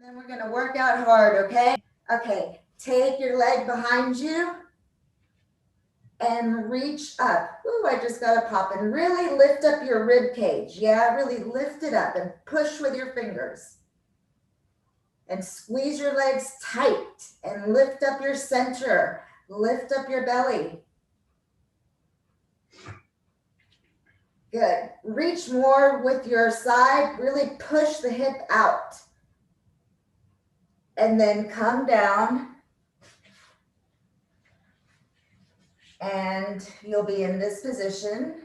Then we're going to work out hard, okay? Okay, take your leg behind you and reach up. Ooh, I just got to pop and really lift up your rib cage. Yeah, really lift it up and push with your fingers. And squeeze your legs tight and lift up your center. Lift up your belly. Good. Reach more with your side. Really push the hip out. And then come down. And you'll be in this position.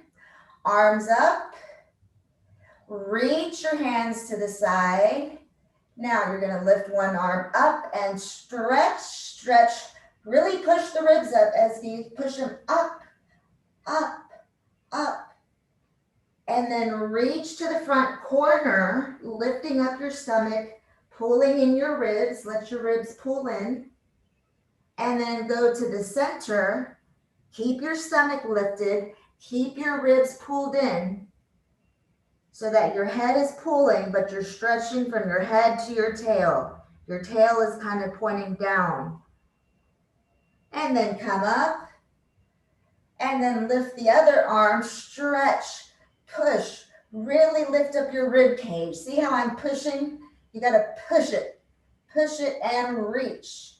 Arms up. Reach your hands to the side. Now you're going to lift one arm up and stretch, stretch. Really push the ribs up as you push them up, up, up. And then reach to the front corner, lifting up your stomach, pulling in your ribs. Let your ribs pull in. And then go to the center. Keep your stomach lifted. Keep your ribs pulled in so that your head is pulling, but you're stretching from your head to your tail. Your tail is kind of pointing down. And then come up. And then lift the other arm. Stretch. Push. Really lift up your rib cage. See how I'm pushing? You got to push it. Push it and reach.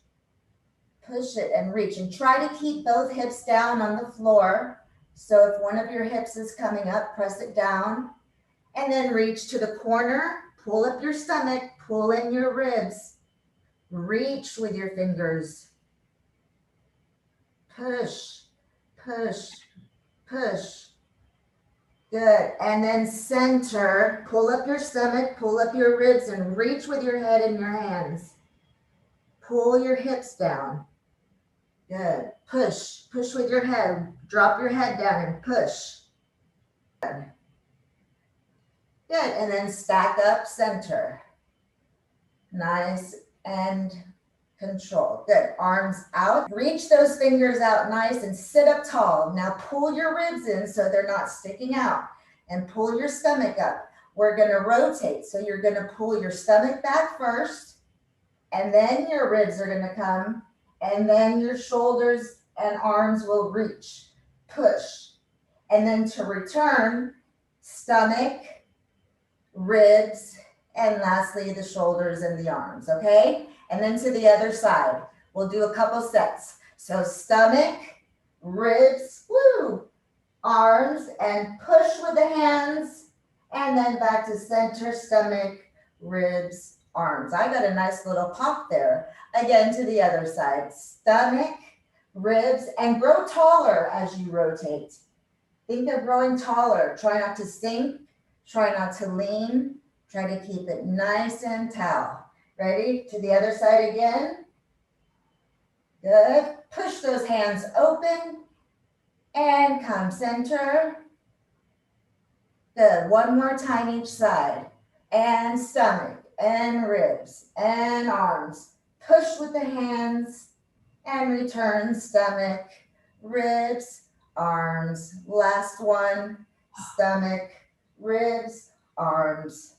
Push it and reach. And try to keep both hips down on the floor. So if one of your hips is coming up, press it down. And then reach to the corner. Pull up your stomach. Pull in your ribs. Reach with your fingers. Push, push, push. Good. And then center. Pull up your stomach. Pull up your ribs and reach with your head and your hands. Pull your hips down. Good. Push. Push with your head. Drop your head down and push. Good. Good. And then stack up center. Nice and control. Good. Arms out. Reach those fingers out nice and sit up tall. Now pull your ribs in so they're not sticking out. And pull your stomach up. We're going to rotate. So you're going to pull your stomach back first. And then your ribs are going to come. And then your shoulders and arms will reach. Push. And then to return, stomach, ribs, and lastly, the shoulders and the arms, okay? And then to the other side. We'll do a couple sets. So stomach, ribs, woo, arms, and push with the hands. And then back to center, stomach, ribs, arms. I got a nice little pop there. Again, to the other side. Stomach, ribs, and grow taller as you rotate. Think of growing taller. Try not to sink. Try not to lean. Try to keep it nice and tall. Ready? To the other side again. Good. Push those hands open. And come center. Good. One more time each side. And stomach. And ribs. And arms. Push with the hands. And return. Stomach. Ribs. Arms. Last one. Stomach. Ribs. Arms.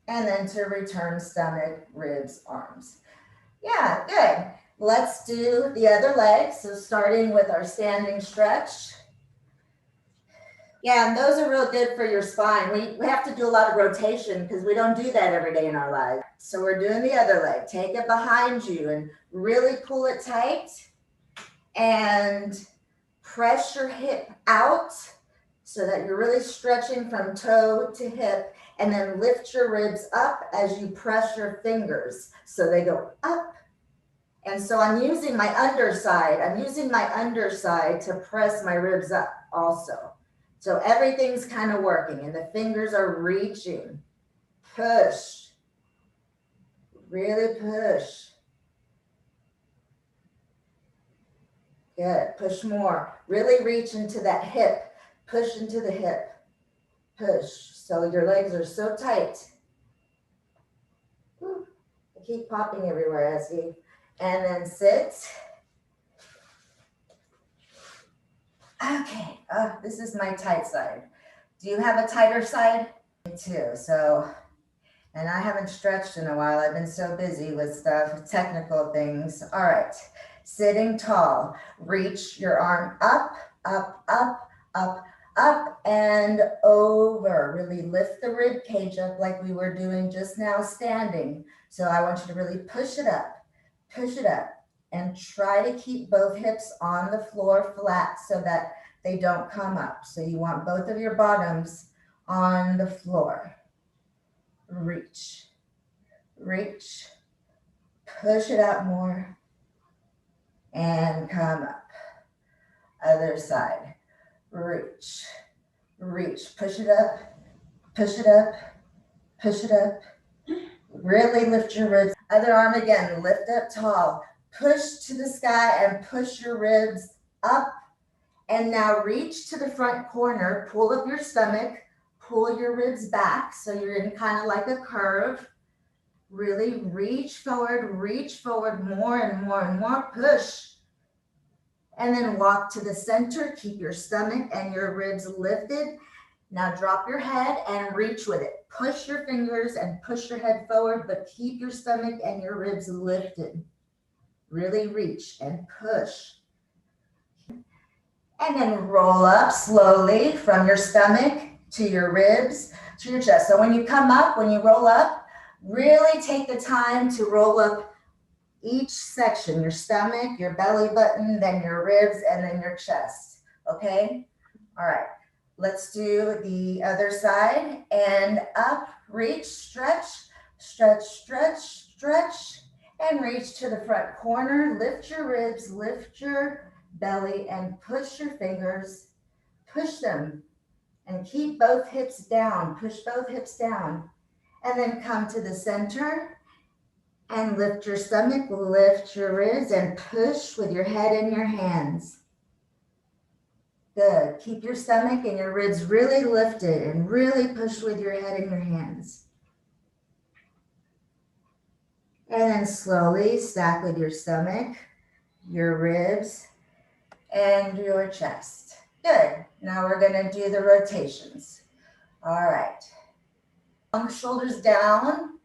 And then to return, stomach, ribs, arms. Yeah, good. Let's do the other leg. So starting with our standing stretch. Yeah, and those are real good for your spine. We have to do a lot of rotation because we don't do that every day in our life. So we're doing the other leg. Take it behind you and really pull it tight. And press your hip out so that you're really stretching from toe to hip. And then lift your ribs up as you press your fingers. So they go up. And so I'm using my underside. I'm using my underside to press my ribs up also. So everything's kind of working and the fingers are reaching. Push. Really push. Good. Push more. Really reach into that hip. Push into the hip. Push. So your legs are so tight. Whew. They keep popping everywhere, Essie. And then sit. Okay. This is my tight side. Do you have a tighter side? Me too. So And I haven't stretched in a while. I've been so busy with stuff, technical things. All right, sitting tall. Reach your arm up, up, up, up, up, and over. Really lift the rib cage up like we were doing just now standing. So I want you to really push it up, and try to keep both hips on the floor flat so that they don't come up. So you want both of your bottoms on the floor. Reach, reach, push it up more, and come up. Other side, reach, reach, push it up, push it up, push it up. Really lift your ribs. Other arm again, lift up tall, push to the sky and push your ribs up. And now reach to the front corner, pull up your stomach, pull your ribs back so you're in kind of like a curve. Really reach forward more and more and more, push. And then walk to the center, keep your stomach and your ribs lifted. Now drop your head and reach with it. Push your fingers and push your head forward, but keep your stomach and your ribs lifted. Really reach and push. And then roll up slowly from your stomach to your ribs, to your chest. So when you come up, when you roll up, really take the time to roll up each section, your stomach, your belly button, then your ribs, and then your chest, okay? All right, let's do the other side. And up, reach, stretch, stretch, stretch, stretch, and reach to the front corner. Lift your ribs, lift your belly, and push your fingers, push them, and keep both hips down, push both hips down. And then come to the center and lift your stomach, lift your ribs, and push with your head and your hands. Good. Keep your stomach and your ribs really lifted and really push with your head and your hands. And then slowly stack with your stomach, your ribs, and your chest. Good. Now we're going to do the rotations. All right. Shoulders down.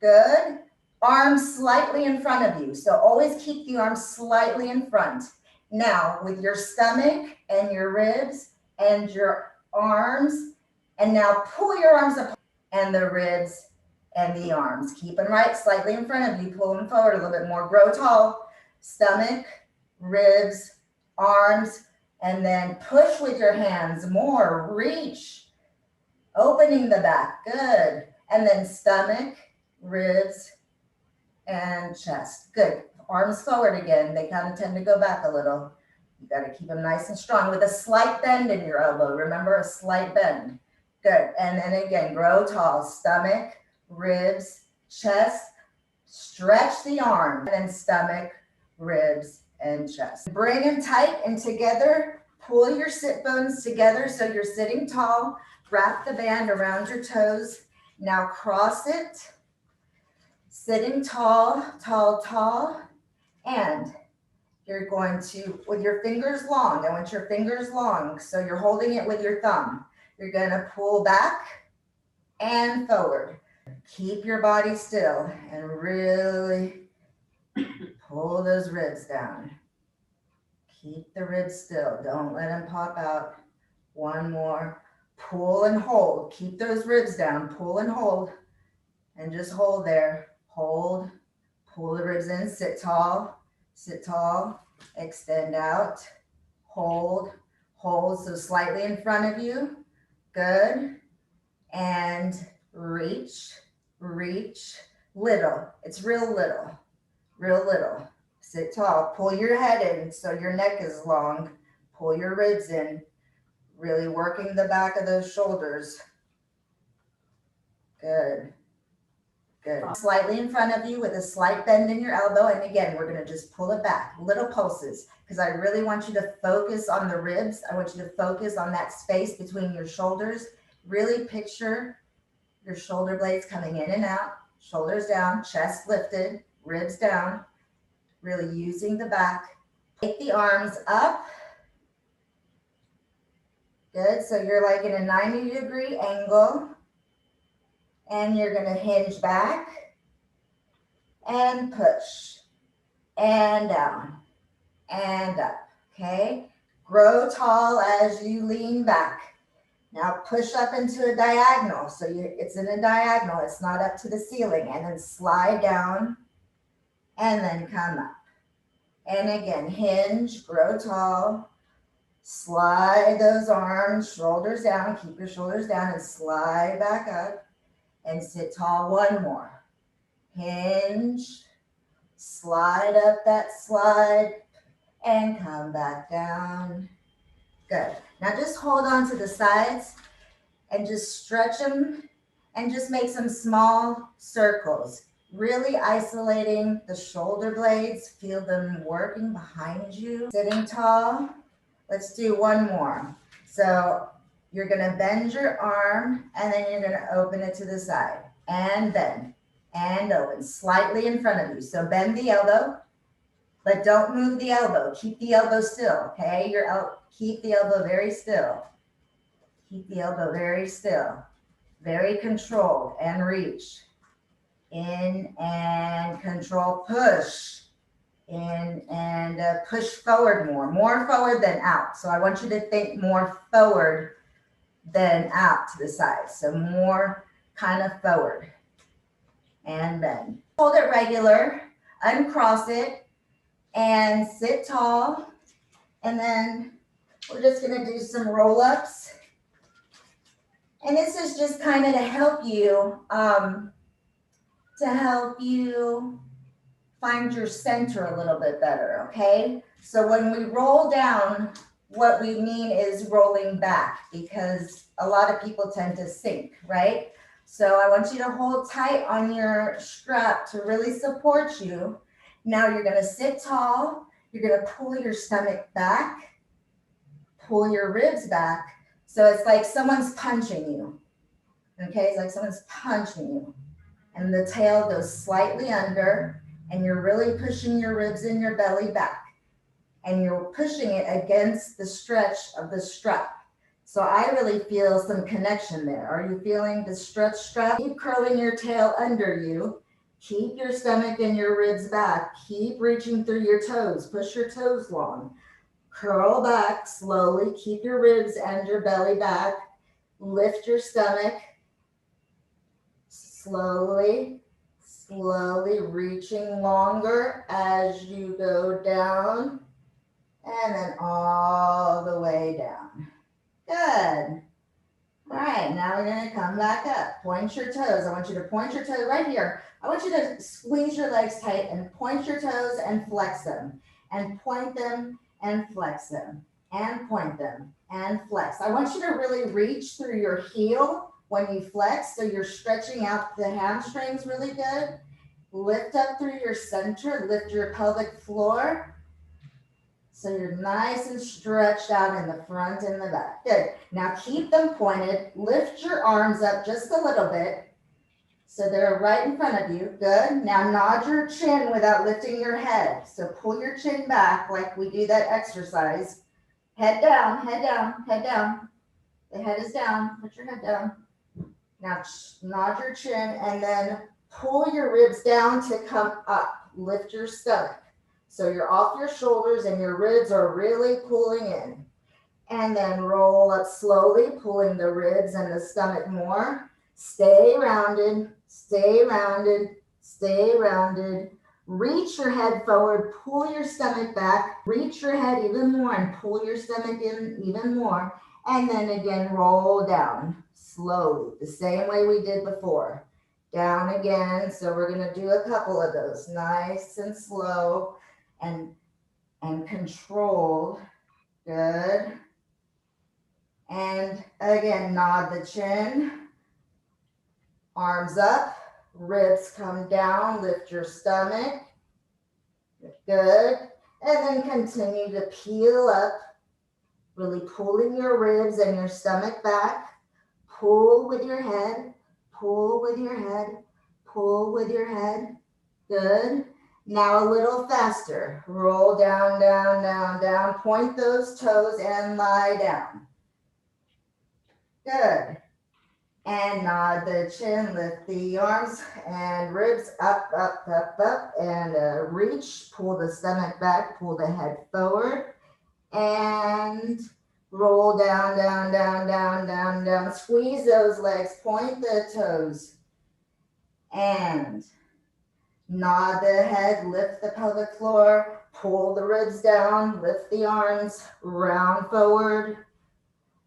Good. Arms slightly in front of you. So always keep the arms slightly in front. Now with your stomach and your ribs and your arms. And now pull your arms up and the ribs and the arms. Keep them right slightly in front of you. Pull them forward a little bit more. Grow tall. Stomach, ribs, arms, and then push with your hands more. Reach. Opening the back. Good. And then stomach, ribs, and chest. Good. Arms forward again. They kind of tend to go back a little. You got to keep them nice and strong with a slight bend in your elbow. Remember, a slight bend. Good. And then again, grow tall. Stomach, ribs, chest. Stretch the arm. And then stomach, ribs, and chest. Bring them tight and together. Pull your sit bones together so you're sitting tall. Wrap the band around your toes. Now cross it. Sitting tall, tall, tall. And you're going to, with your fingers long, I want your fingers long, so you're holding it with your thumb. You're going to pull back and forward. Keep your body still and really pull those ribs down. Keep the ribs still. Don't let them pop out. One more. Pull and hold. Keep those ribs down. Pull and hold. And just hold there. Hold. Pull the ribs in. Sit tall. Sit tall. Extend out. Hold. Hold. So slightly in front of you. Good. And reach. Reach. Little. It's real little. Real little. Sit tall. Pull your head in so your neck is long. Pull your ribs in. Really working the back of those shoulders. Good. Good. Slightly in front of you with a slight bend in your elbow. And again, we're going to just pull it back. Little pulses. Because I really want you to focus on the ribs. I want you to focus on that space between your shoulders. Really picture your shoulder blades coming in and out. Shoulders down. Chest lifted. Ribs down. Really using the back. Take the arms up. Good. So you're like in a 90-degree angle. And you're going to hinge back and push and down and up. Okay? Grow tall as you lean back. Now push up into a diagonal. So it's in a diagonal. It's not up to the ceiling. And then slide down and then come up. And again, hinge, grow tall. Slide those arms, shoulders down. Keep your shoulders down and slide back up. And sit tall. One more. Hinge. Slide up that slide. And come back down. Good. Now just hold on to the sides and just stretch them and just make some small circles. Really isolating the shoulder blades. Feel them working behind you. Sitting tall. Let's do one more. So you're going to bend your arm and then you're going to open it to the side. And bend. And open. Slightly in front of you. So bend the elbow. But don't move the elbow. Keep the elbow still, okay? Keep the elbow very still. Keep the elbow very still. Very controlled. And reach. In and control. Push. In and push forward more. More forward than out. So I want you to think more forward than out to the side. So more kind of forward. And bend. Hold it regular. Uncross it. And sit tall. And then we're just going to do some roll-ups. And this is just kind of to help you find your center a little bit better, okay? So when we roll down, what we mean is rolling back, because a lot of people tend to sink, right? So I want you to hold tight on your strap to really support you. Now you're going to sit tall. You're going to pull your stomach back, pull your ribs back. So it's like someone's punching you. Okay, it's like someone's punching you. And the tail goes slightly under, and you're really pushing your ribs and your belly back. And you're pushing it against the stretch of the strap. So I really feel some connection there. Are you feeling the stretch strap? Keep curling your tail under you. Keep your stomach and your ribs back. Keep reaching through your toes. Push your toes long. Curl back slowly. Keep your ribs and your belly back. Lift your stomach. Slowly, slowly reaching longer as you go down. And then all the way down. Good. All right, now we're going to come back up. Point your toes. I want you to point your toes right here. I want you to squeeze your legs tight and point your toes and flex them. And point them and flex them. And point them and flex. I want you to really reach through your heel when you flex, so you're stretching out the hamstrings really good. Lift up through your center. Lift your pelvic floor. So you're nice and stretched out in the front and the back. Good. Now keep them pointed. Lift your arms up just a little bit so they're right in front of you. Good. Now nod your chin without lifting your head. So pull your chin back like we do that exercise. Head down, head down, head down. The head is down. Put your head down. Now nod your chin and then pull your ribs down to come up. Lift your stomach. So you're off your shoulders and your ribs are really pulling in. And then roll up slowly, pulling the ribs and the stomach more. Stay rounded, stay rounded, stay rounded. Reach your head forward, pull your stomach back. Reach your head even more and pull your stomach in even more. And then again, roll down slowly, the same way we did before. Down again. So we're going to do a couple of those, nice and slow. And controlled. Good. And again, nod the chin. Arms up. Ribs come down. Lift your stomach. Good. And then continue to peel up. Really pulling your ribs and your stomach back. Pull with your head. Pull with your head. Pull with your head. Good. Now a little faster. Roll down, down, down, down. Point those toes and lie down. Good. And nod the chin, lift the arms and ribs up, up, up, up, and reach. Pull the stomach back, pull the head forward, and roll down, down, down, down, down, down. Squeeze those legs, point the toes, and nod the head, lift the pelvic floor, pull the ribs down, lift the arms, round forward.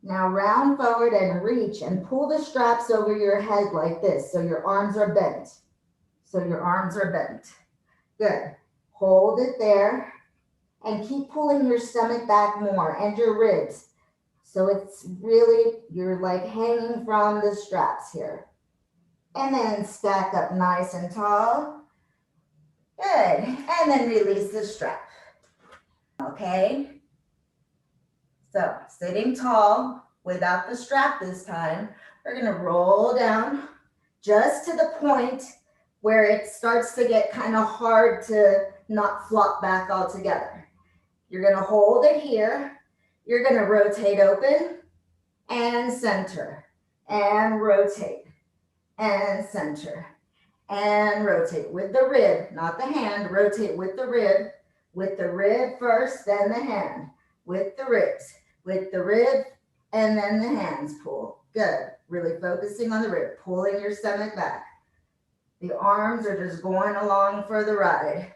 Now round forward and reach and pull the straps over your head like this so your arms are bent. So your arms are bent. Good. Hold it there and keep pulling your stomach back more and your ribs. So it's really, you're like hanging from the straps here. And then stack up nice and tall. Good. And then release the strap. Okay. So sitting tall without the strap this time, we're going to roll down just to the point where it starts to get kind of hard to not flop back all together. You're going to hold it here. You're going to rotate open and center and rotate and center and rotate with the rib, not the hand. Rotate with the rib first, then the hand, with the ribs. With the rib, and then the hands pull. Good. Really focusing on the rib, pulling your stomach back. The arms are just going along for the ride.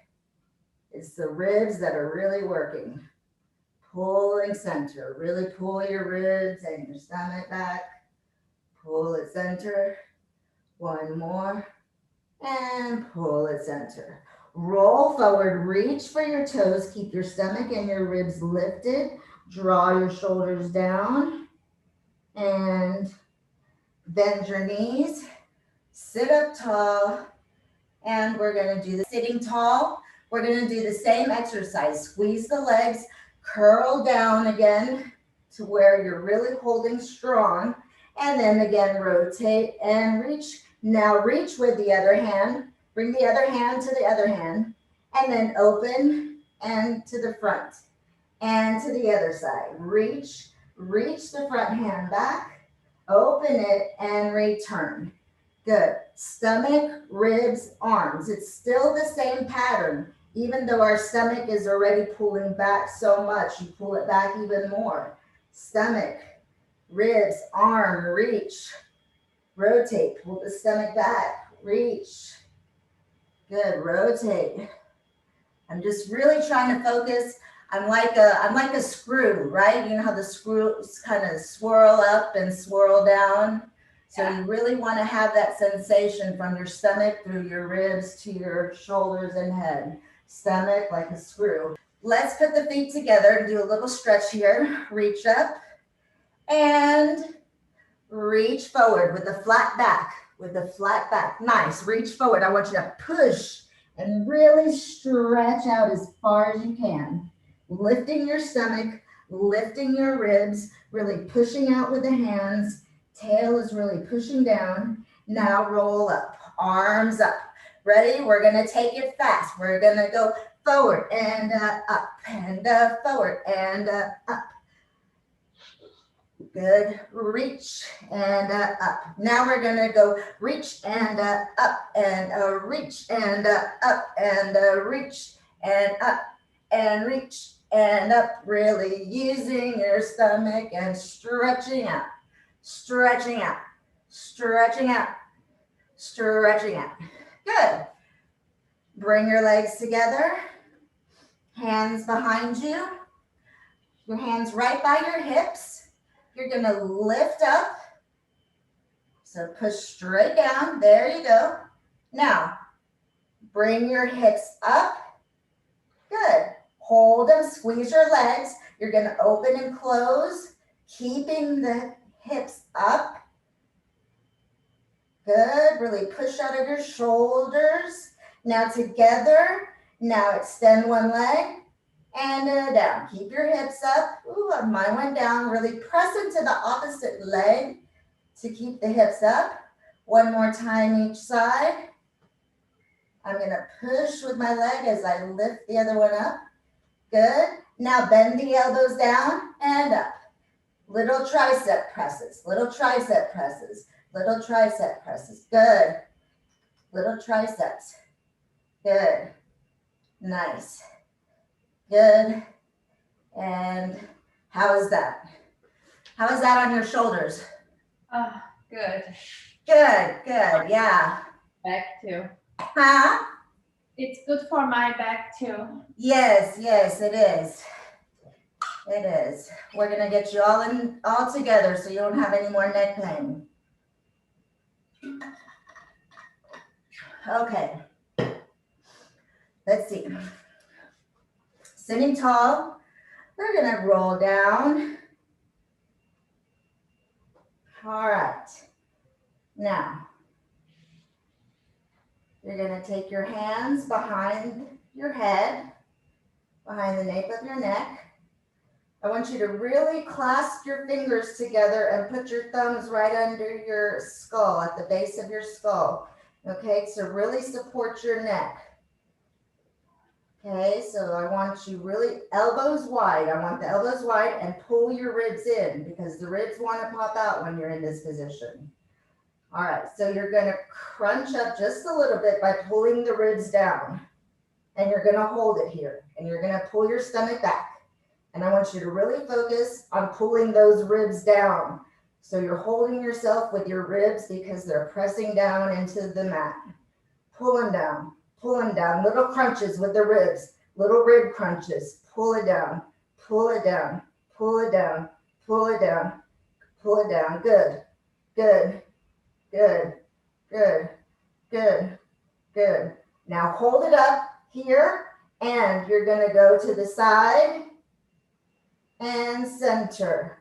It's the ribs that are really working. Pulling center. Really pull your ribs and your stomach back. Pull it center. One more. And pull it center. Roll forward. Reach for your toes. Keep your stomach and your ribs lifted. Draw your shoulders down and bend your knees. Sit up tall, and we're going to do the sitting tall. We're going to do the same exercise. Squeeze the legs, curl down again to where you're really holding strong, and then again rotate and reach. Now reach with the other hand. Bring the other hand to the other hand, and then open and to the front. And to the other side. Reach the front hand back, open it, and return. Good. Stomach, ribs, arms. It's still the same pattern. Even though our stomach is already pulling back so much, you pull it back even more. Stomach, ribs, arm, reach. Rotate, pull the stomach back, reach. Good, rotate. I'm just really trying to focus. I'm like a screw, right? You know how the screws kind of swirl up and swirl down? So you really want to have that sensation from your stomach through your ribs to your shoulders and head. Stomach like a screw. Let's put the feet together and do a little stretch here. Reach up and reach forward with a flat back. Nice. Reach forward. I want you to push and really stretch out as far as you can. Lifting your stomach, lifting your ribs, really pushing out with the hands. Tail is really pushing down. Now roll up, arms up. Ready? We're going to take it fast. We're going to go forward and up and forward and up. Good. Reach and up. Now we're going to go reach and up and reach and up and reach and up and reach and up. Really using your stomach and stretching out, stretching out, stretching out, stretching out. Good. Bring your legs together. Hands behind you. Your hands right by your hips. You're going to lift up. So push straight down. There you go. Now, bring your hips up. Good. Hold them. Squeeze your legs. You're going to open and close, keeping the hips up. Good. Really push out of your shoulders. Now together. Now extend one leg. And down. Keep your hips up. Ooh, mine went down. Really press into the opposite leg to keep the hips up. One more time each side. I'm going to push with my leg as I lift the other one up. Good. Now bend the elbows down and up. Little tricep presses. Little tricep presses. Little tricep presses. Good. Little triceps. Good. Nice. Good. And how is that? How is that on your shoulders? Good. Good, good, yeah. Back too. Huh? It's good for my back too. Yes, yes, it is. It is. We're gonna get you all together so you don't have any more neck pain. Okay. Let's see. Sitting tall, we're gonna roll down. All right. Now, you're gonna take your hands behind your head, behind the nape of your neck. I want you to really clasp your fingers together and put your thumbs right under your skull, at the base of your skull. Okay, so really support your neck. Okay, so I want you really elbows wide. I want the elbows wide and pull your ribs in because the ribs want to pop out when you're in this position. All right, so you're going to crunch up just a little bit by pulling the ribs down. And you're going to hold it here. And you're going to pull your stomach back. And I want you to really focus on pulling those ribs down. So you're holding yourself with your ribs because they're pressing down into the mat. Pull them down. Pull them down, little crunches with the ribs, little rib crunches. Pull it down, pull it down, pull it down, pull it down, pull it down. Good, good, good, good, good, good. Now hold it up here and you're gonna go to the side and center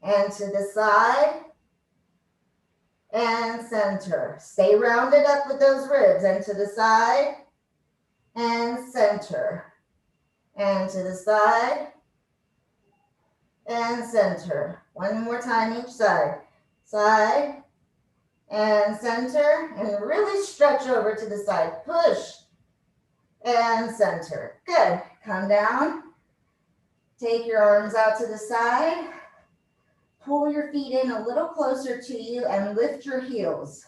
and to the side and center. Stay rounded up with those ribs and to the side and center and to the side and center. One more time each side. Side and center and really stretch over to the side. Push and center. Good. Come down. Take your arms out to the side. Pull your feet in a little closer to you and lift your heels.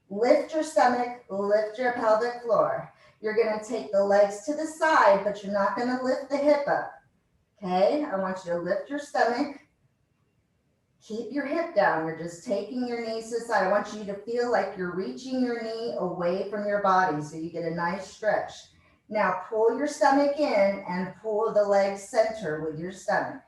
Lift your stomach, lift your pelvic floor. You're going to take the legs to the side, but you're not going to lift the hip up. Okay? I want you to lift your stomach. Keep your hip down. You're just taking your knees to the side. I want you to feel like you're reaching your knee away from your body so you get a nice stretch. Now pull your stomach in and pull the legs center with your stomach.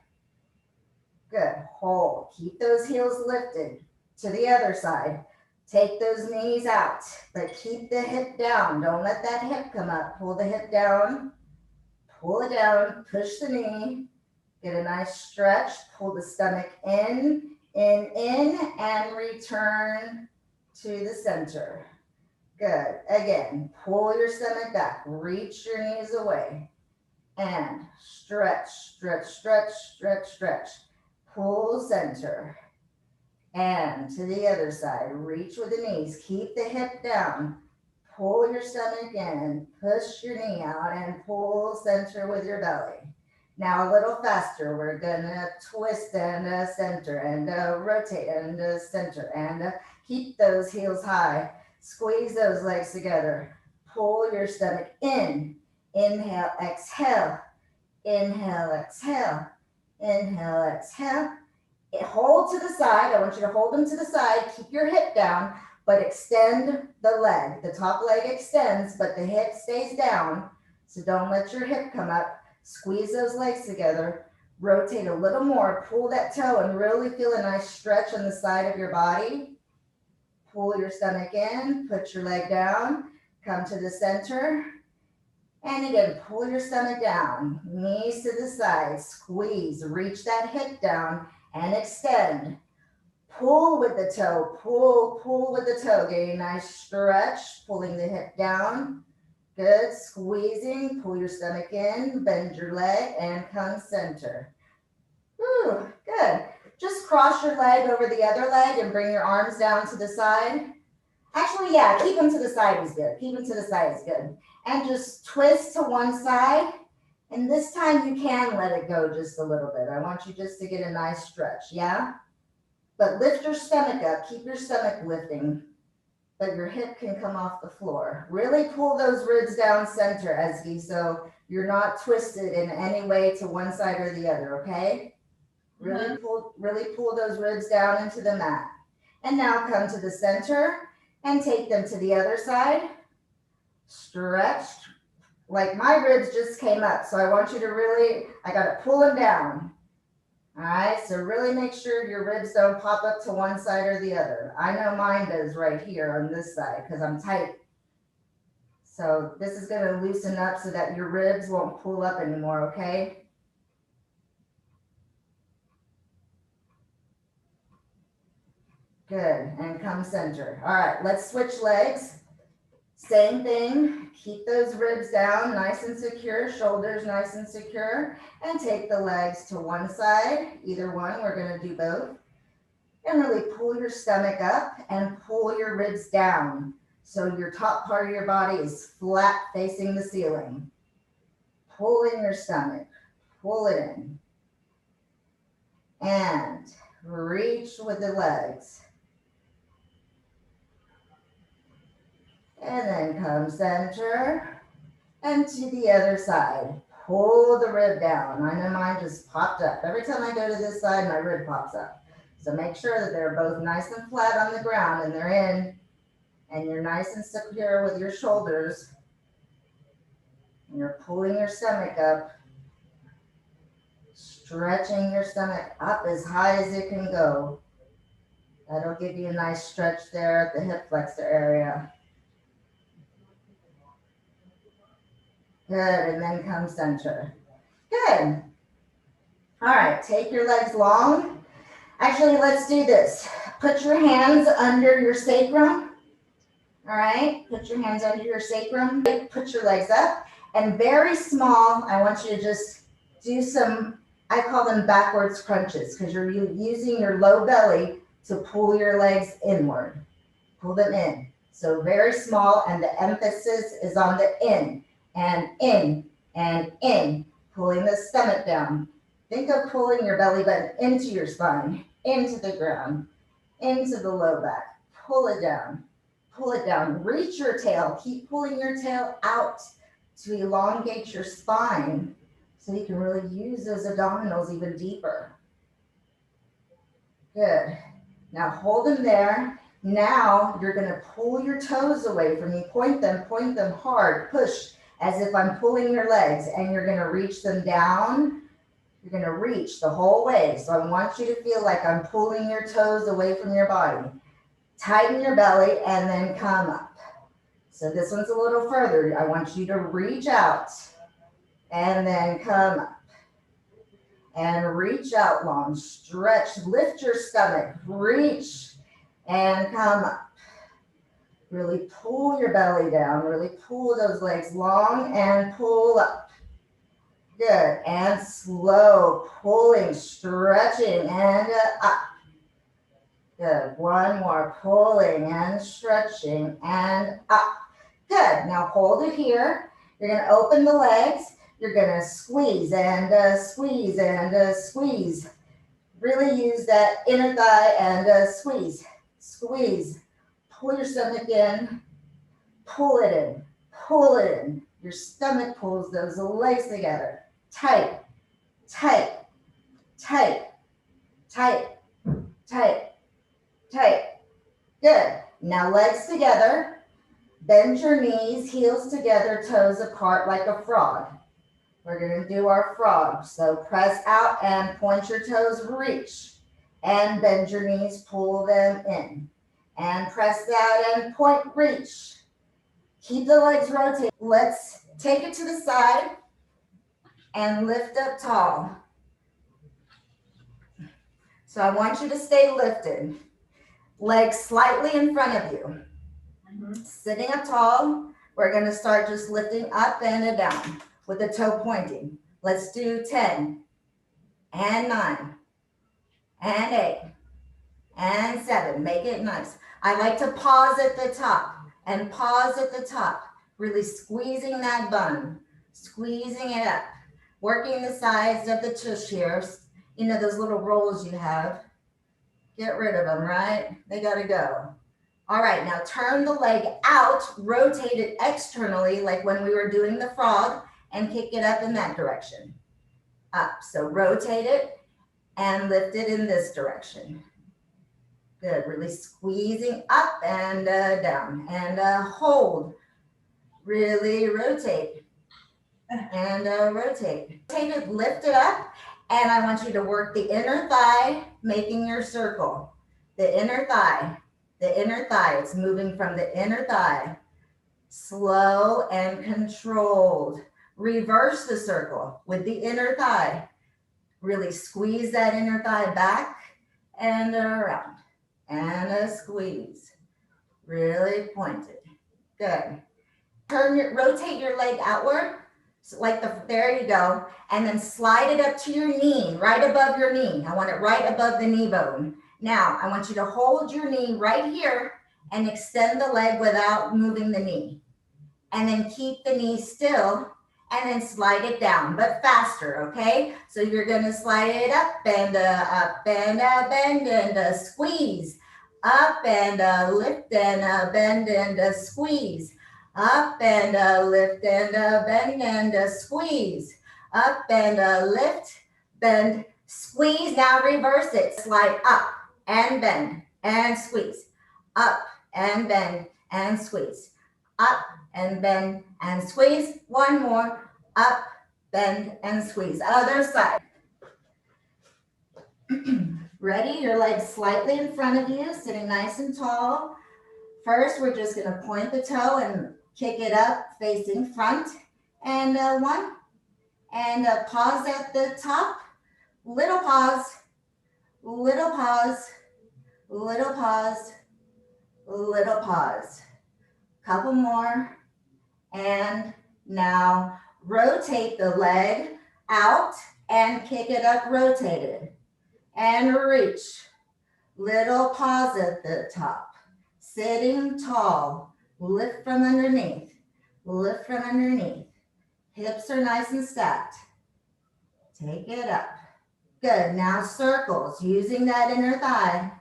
Good. Hold. Keep those heels lifted to the other side. Take those knees out, but keep the hip down. Don't let that hip come up. Pull the hip down. Pull it down. Push the knee. Get a nice stretch. Pull the stomach in, and return to the center. Good. Again, pull your stomach back. Reach your knees away. And stretch, stretch, stretch, stretch, stretch. Pull center. And to the other side. Reach with the knees. Keep the hip down. Pull your stomach in. Push your knee out and pull center with your belly. Now a little faster. We're going to twist and center and rotate and center. And keep those heels high. Squeeze those legs together. Pull your stomach in. Inhale, exhale. Inhale, exhale. Inhale, exhale. Hold to the side. I want you to hold them to the side. Keep your hip down, but extend the leg. The top leg extends, but the hip stays down. So don't let your hip come up. Squeeze those legs together. Rotate a little more. Pull that toe and really feel a nice stretch on the side of your body. Pull your stomach in. Put your leg down. Come to the center. And again, pull your stomach down. Knees to the side. Squeeze. Reach that hip down and extend. Pull with the toe. Pull with the toe. Get a nice stretch. Pulling the hip down. Good. Squeezing. Pull your stomach in. Bend your leg and come center. Whew, good. Just cross your leg over the other leg and bring your arms down to the side. Actually, yeah, keep them to the side is good. Keep them to the side is good. And just twist to one side. And this time you can let it go just a little bit. I want you just to get a nice stretch, yeah? But lift your stomach up. Keep your stomach lifting, but your hip can come off the floor. Really pull those ribs down center, Ezgi, so you're not twisted in any way to one side or the other, okay? Really pull those ribs down into the mat. And now come to the center and take them to the other side. Stretch. Like my ribs just came up, so I want you to really, I gotta pull them down. All right, so really make sure your ribs don't pop up to one side or the other. I know mine does right here on this side because I'm tight. So this is gonna loosen up so that your ribs won't pull up anymore, okay? Good, and come center. All right, let's switch legs. Same thing, keep those ribs down, nice and secure, shoulders nice and secure, and take the legs to one side, either one, we're gonna do both. And really pull your stomach up and pull your ribs down. So your top part of your body is flat facing the ceiling. Pull in your stomach, pull it in. And reach with the legs. And then come center and to the other side. Pull the rib down. I know mine just popped up. Every time I go to this side, my rib pops up. So make sure that they're both nice and flat on the ground and they're in, and you're nice and secure with your shoulders. And you're pulling your stomach up, stretching your stomach up as high as it can go. That'll give you a nice stretch there at the hip flexor area. Good, and then come center. Good. All right, take your legs long. Actually, let's do this. Put your hands under your sacrum. All right, put your hands under your sacrum. Put your legs up. And very small, I want you to just do some, I call them backwards crunches, because you're using your low belly to pull your legs inward. Pull them in. So very small, and the emphasis is on the in. And in, pulling the stomach down. Think of pulling your belly button into your spine, into the ground, into the low back. Pull it down, reach your tail. Keep pulling your tail out to elongate your spine so you can really use those abdominals even deeper. Good. Now hold them there. Now you're gonna pull your toes away from you. Point them hard, push. As if I'm pulling your legs, and you're gonna reach them down. You're gonna reach the whole way. So I want you to feel like I'm pulling your toes away from your body. Tighten your belly and then come up. So this one's a little further. I want you to reach out and then come up. And reach out long, stretch, lift your stomach, reach and come up. Really pull your belly down, really pull those legs long and pull up. Good, and slow, pulling, stretching, and up. Good, one more, pulling and stretching and up. Good, now hold it here. You're gonna open the legs. You're gonna squeeze and squeeze and squeeze. Really use that inner thigh and squeeze, squeeze. Pull your stomach in, pull it in, pull it in. Your stomach pulls those legs together. Tight, tight, tight, tight, tight, tight. Good. Now legs together. Bend your knees, heels together, toes apart like a frog. We're going to do our frog. So press out and point your toes, reach. And bend your knees, pull them in. And press out and point, reach. Keep the legs rotating. Let's take it to the side and lift up tall. So I want you to stay lifted. Legs slightly in front of you. Sitting up tall, we're going to start just lifting up and down with the toe pointing. Let's do 10 and 9 and 8 and 7. Make it nice. I like to pause at the top and pause at the top, really squeezing that bun, squeezing it up, working the sides of the tush here. You know those little rolls you have. Get rid of them, right? They got to go. All right, now turn the leg out, rotate it externally like when we were doing the frog, and kick it up in that direction. Up, so rotate it and lift it in this direction. Good, really squeezing up and down, and hold. Really rotate and rotate. Rotate it, lift it up, and I want you to work the inner thigh, making your circle. The inner thigh. The inner thigh, it's moving from the inner thigh. Slow and controlled. Reverse the circle with the inner thigh. Really squeeze that inner thigh back and around. And a squeeze. Really pointed. Good. Rotate your leg outward. So there you go. And then slide it up to your knee, right above your knee. I want it right above the knee bone. Now, I want you to hold your knee right here and extend the leg without moving the knee. And then keep the knee still and then slide it down, but faster, okay? So you're gonna slide it up and bend and squeeze. Up and lift and bend and squeeze. Up and lift and bend and squeeze. Up and lift, bend, squeeze. Now reverse it. Slide up and bend and squeeze. Up and bend and squeeze. Up and bend and squeeze. One more. Up, bend, and squeeze. Other side. Ready? Your legs slightly in front of you, sitting nice and tall. First, we're just going to point the toe and kick it up, facing front. And one. And pause at the top. Little pause. Little pause. Little pause. Little pause. Couple more. And now rotate the leg out and kick it up, rotated. And reach. Little pause at the top. Sitting tall. Lift from underneath. Lift from underneath. Hips are nice and stacked. Take it up. Good. Now circles. Using that inner thigh.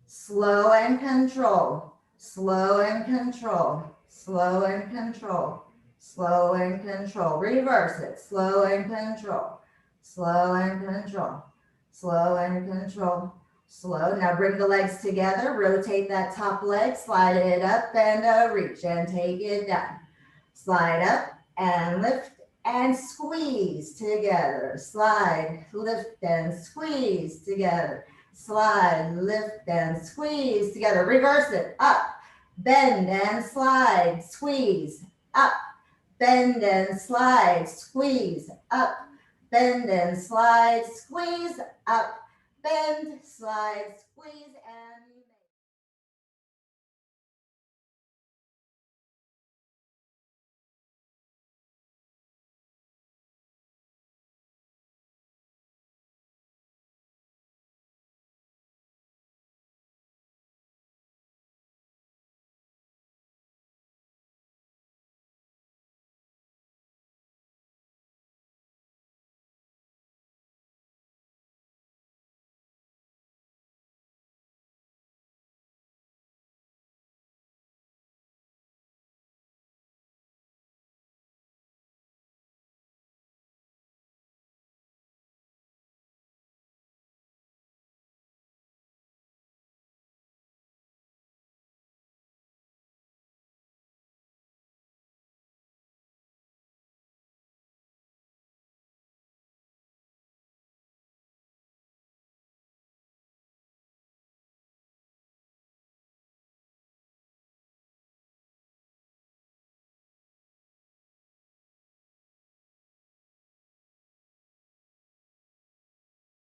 Slow and control. Slow and control. Slow and control. Slow and control. Reverse it. Slow and control. Slow and control. Slow and control. Slow. Now bring the legs together. Rotate that top leg. Slide it up and reach and take it down. Slide up and lift and squeeze together. Slide, lift and squeeze together. Slide, lift and squeeze together. Reverse it. Up, bend and slide. Squeeze. Up, bend and slide. Squeeze. Up, bend and slide. Squeeze. Up, bend, slide, squeeze, and